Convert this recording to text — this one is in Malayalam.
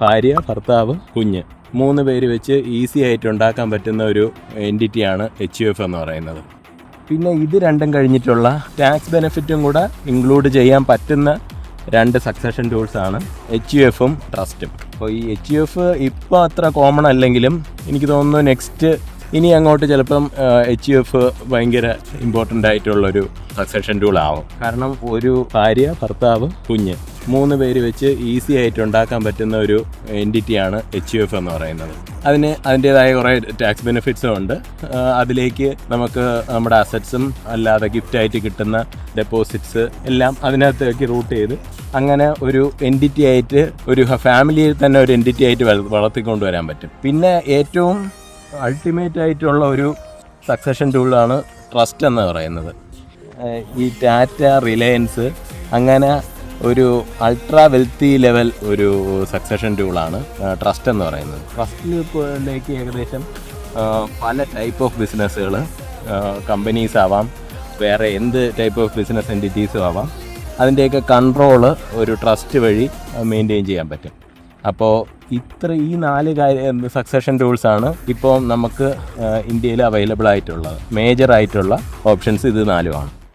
ഭാര്യ, ഭർത്താവ്, കുഞ്ഞ് 3 പേര് വെച്ച് ഈസി ആയിട്ട് ഉണ്ടാക്കാൻ പറ്റുന്ന ഒരു എൻറ്റിറ്റിയാണ് HUF എന്ന് പറയുന്നത്. പിന്നെ ഇത് രണ്ടും കഴിഞ്ഞിട്ടുള്ള ടാക്സ് ബെനിഫിറ്റും കൂടെ ഇൻക്ലൂഡ് ചെയ്യാൻ പറ്റുന്ന 2 സക്സഷൻ ടൂൾസാണ് HUFും ട്രസ്റ്റും. അപ്പോൾ ഈ HUF ഇപ്പോൾ അത്ര കോമൺ അല്ലെങ്കിലും എനിക്ക് തോന്നുന്നു നെക്സ്റ്റ് ഇനി അങ്ങോട്ട് ചിലപ്പം HUF ഭയങ്കര ഇമ്പോർട്ടൻ്റ് ആയിട്ടുള്ളൊരു സക്സഷൻ ടൂൾ ആവും. കാരണം ഒരു ഭാര്യ, ഭർത്താവ്, കുഞ്ഞ് 3 പേര് വെച്ച് ഈസി ആയിട്ട് ഉണ്ടാക്കാൻ പറ്റുന്ന ഒരു എൻറ്റിറ്റിയാണ് HUF എന്ന് പറയുന്നത്. അതിൻ്റേതായ കുറേ ടാക്സ് ബെനിഫിറ്റ്സും ഉണ്ട്. അതിലേക്ക് നമുക്ക് നമ്മുടെ അസറ്റ്സും അല്ലാതെ ഗിഫ്റ്റായിട്ട് കിട്ടുന്ന ഡെപ്പോസിറ്റ്സ് എല്ലാം അതിനകത്തേക്ക് റൂട്ട് ചെയ്ത് അങ്ങനെ ഒരു എൻറ്റിറ്റി ആയിട്ട് ഒരു ഫാമിലിയിൽ തന്നെ ഒരു എൻറ്റിറ്റി ആയിട്ട് വളർത്തിക്കൊണ്ടുവരാൻ പറ്റും. പിന്നെ ഏറ്റവും അൾട്ടിമേറ്റ് ആയിട്ടുള്ള ഒരു സക്സഷൻ ടൂളാണ് ട്രസ്റ്റ് എന്ന് പറയുന്നത്. ഈ ടാറ്റ, റിലയൻസ് അങ്ങനെ ഒരു അൾട്രാ വെൽത്തി ലെവൽ ഒരു സക്സഷൻ ടൂളാണ് ട്രസ്റ്റ് എന്ന് പറയുന്നത്. ട്രസ്റ്റിലേക്ക് ഏകദേശം പല ടൈപ്പ് ഓഫ് ബിസിനസ്സുകൾ, കമ്പനീസ് ആവാം, വേറെ എന്ത് ടൈപ്പ് ഓഫ് ബിസിനസ് എൻറ്റിറ്റീസും ആവാം, അതിൻ്റെയൊക്കെ കൺട്രോള് ഒരു ട്രസ്റ്റ് വഴി മെയിൻറ്റെയിൻ ചെയ്യാൻ പറ്റും. അപ്പോൾ ഈ 4 സക്സഷൻ ടൂൾസാണ് ഇപ്പോൾ നമുക്ക് ഇന്ത്യയിൽ അവൈലബിൾ ആയിട്ടുള്ളത്. മേജർ ആയിട്ടുള്ള ഓപ്ഷൻസ് ഇത് 4 ആണ്.